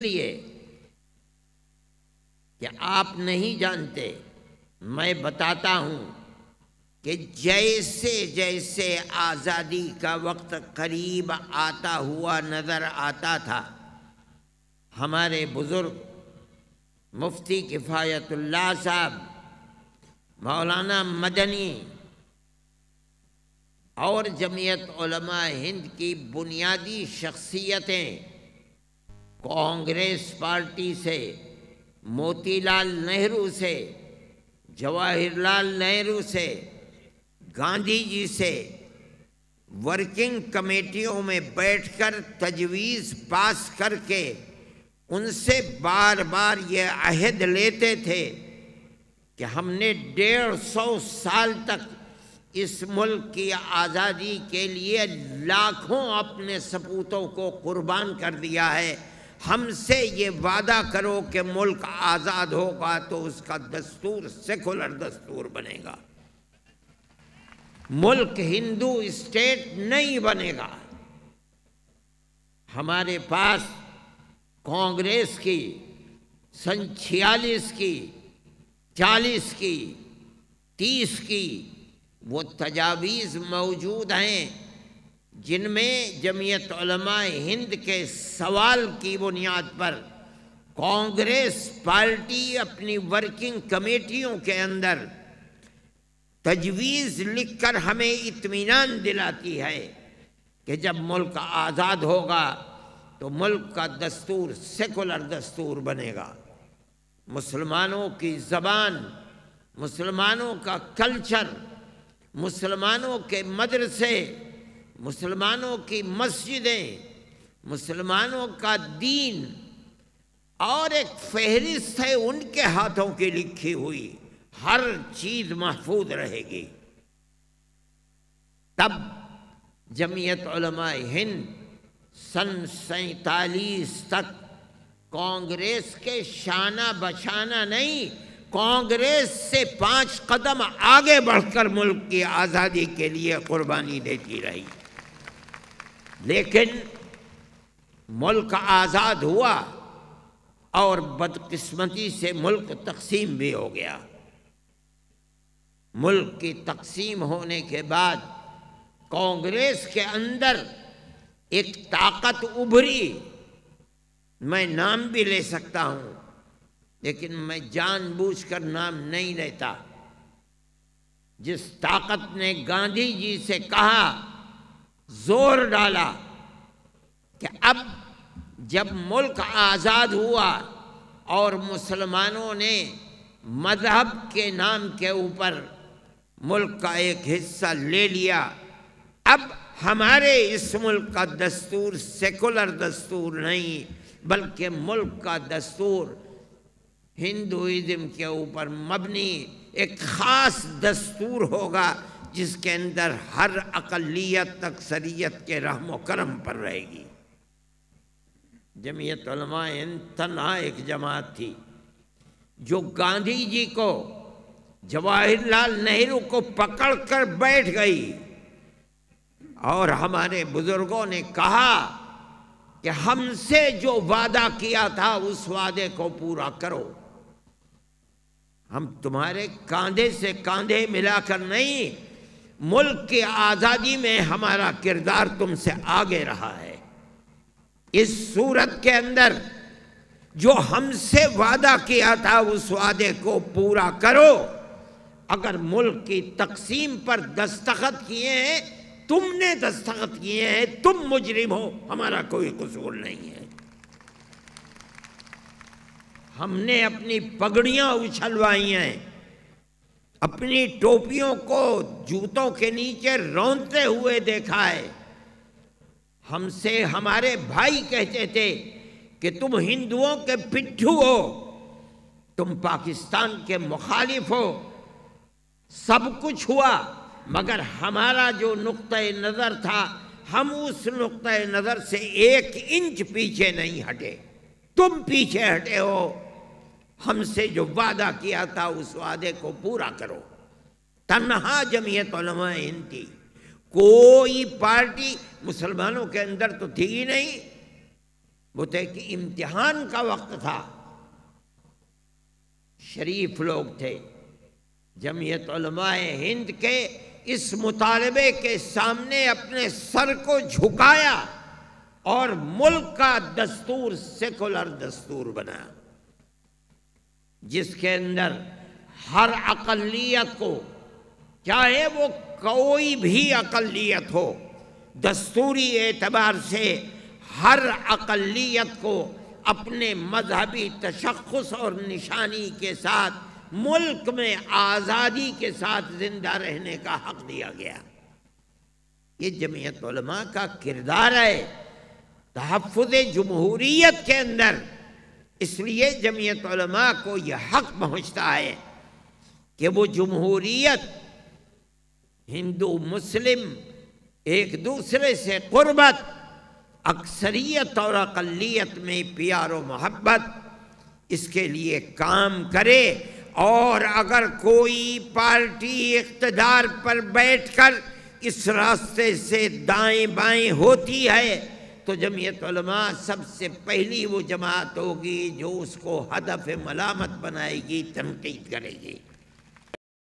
لیے کہ آپ نہیں جانتے، میں بتاتا ہوں کہ جیسے جیسے آزادی کا وقت قریب آتا ہوا نظر آتا تھا، ہمارے بزرگ مفتی کفایت اللہ صاحب، مولانا مدنی اور جمعیت علماء ہند کی بنیادی شخصیتیں کانگریس پارٹی سے، موتی لال نہرو سے، جواہر لال نہرو سے، گاندھی جی سے ورکنگ کمیٹیوں میں بیٹھ کر تجویز پاس کر کے ان سے بار بار یہ عہد لیتے تھے کہ ہم نے 150 سال تک اس ملک کی آزادی کے لیے لاکھوں اپنے سپوتوں کو قربان کر دیا ہے، ہم سے یہ وعدہ کرو کہ ملک آزاد ہوگا تو اس کا دستور سیکولر دستور بنے گا، ملک ہندو اسٹیٹ نہیں بنے گا۔ ہمارے پاس کانگریس کی سن 46 کی، 40 کی، 30 کی وہ تجاویز موجود ہیں جن میں جمعیت علماء ہند کے سوال کی بنیاد پر کانگریس پارٹی اپنی ورکنگ کمیٹیوں کے اندر تجویز لکھ کر ہمیں اطمینان دلاتی ہے کہ جب ملک آزاد ہوگا تو ملک کا دستور سیکولر دستور بنے گا، مسلمانوں کی زبان، مسلمانوں کا کلچر، مسلمانوں کے مدرسے، مسلمانوں کی مسجدیں، مسلمانوں کا دین اور ایک فہرست ہے ان کے ہاتھوں کی لکھی ہوئی، ہر چیز محفوظ رہے گی۔ تب جمعیت علماء ہند سن 47 تک کانگریس کے شانہ بشانہ نہیں، کانگریس سے 5 قدم آگے بڑھ کر ملک کی آزادی کے لیے قربانی دیتی رہی، لیکن ملک آزاد ہوا اور بدقسمتی سے ملک تقسیم بھی ہو گیا۔ ملک کی تقسیم ہونے کے بعد کانگریس کے اندر ایک طاقت ابھری، میں نام بھی لے سکتا ہوں لیکن میں جان بوجھ کر نام نہیں لیتا، جس طاقت نے گاندھی جی سے کہا، زور ڈالا کہ اب جب ملک آزاد ہوا اور مسلمانوں نے مذہب کے نام کے اوپر ملک کا ایک حصہ لے لیا، اب ہمارے اس ملک کا دستور سیکولر دستور نہیں بلکہ ملک کا دستور ہندوازم کے اوپر مبنی ایک خاص دستور ہوگا جس کے اندر ہر اقلیت اکثریت کے رحم و کرم پر رہے گی۔ جمعیت علماء ہند تنہا ایک جماعت تھی جو گاندھی جی کو، جواہر لال نہرو کو پکڑ کر بیٹھ گئی اور ہمارے بزرگوں نے کہا کہ ہم سے جو وعدہ کیا تھا اس وعدے کو پورا کرو، ہم تمہارے کاندھے سے کاندھے ملا کر نہیں، ملک کی آزادی میں ہمارا کردار تم سے آگے رہا ہے، اس صورت کے اندر جو ہم سے وعدہ کیا تھا اس وعدے کو پورا کرو، اگر ملک کی تقسیم پر دستخط کیے ہیں، تم نے دستخط کیے ہیں، تم مجرم ہو، ہمارا کوئی قصور نہیں ہے۔ ہم نے اپنی پگڑیاں اچھلوائی ہیں، اپنی ٹوپیوں کو جوتوں کے نیچے رونتے ہوئے دیکھا ہے، ہم سے ہمارے بھائی کہتے تھے کہ تم ہندوؤں کے پٹھو ہو، تم پاکستان کے مخالف ہو، سب کچھ ہوا مگر ہمارا جو نقطۂ نظر تھا ہم اس نقطۂ نظر سے 1 انچ پیچھے نہیں ہٹے، تم پیچھے ہٹے ہو، ہم سے جو وعدہ کیا تھا اس وعدے کو پورا کرو۔ تنہا جمعیت علماء ہند تھی، کوئی پارٹی مسلمانوں کے اندر تو تھی ہی نہیں، وہ تو ایک امتحان کا وقت تھا، شریف لوگ تھے۔ جمعیت علماء ہند کے اس مطالبے کے سامنے اپنے سر کو جھکایا اور ملک کا دستور سیکولر دستور بنا، جس کے اندر ہر اقلیت کو، چاہے وہ کوئی بھی اقلیت ہو، دستوری اعتبار سے ہر اقلیت کو اپنے مذہبی تشخص اور نشانی کے ساتھ ملک میں آزادی کے ساتھ زندہ رہنے کا حق دیا گیا۔ یہ جمعیت علماء کا کردار ہے تحفظ جمہوریت کے اندر۔ اس لیے جمعیت علماء کو یہ حق پہنچتا ہے کہ وہ جمہوریت، ہندو مسلم ایک دوسرے سے قربت، اکثریت اور اقلیت میں پیار و محبت، اس کے لیے کام کرے۔ اور اگر کوئی پارٹی اقتدار پر بیٹھ کر اس راستے سے دائیں بائیں ہوتی ہے تو جمعیت علماء سب سے پہلی وہ جماعت ہوگی جو اس کو ہدف ملامت بنائے گی، تنقید کرے گی۔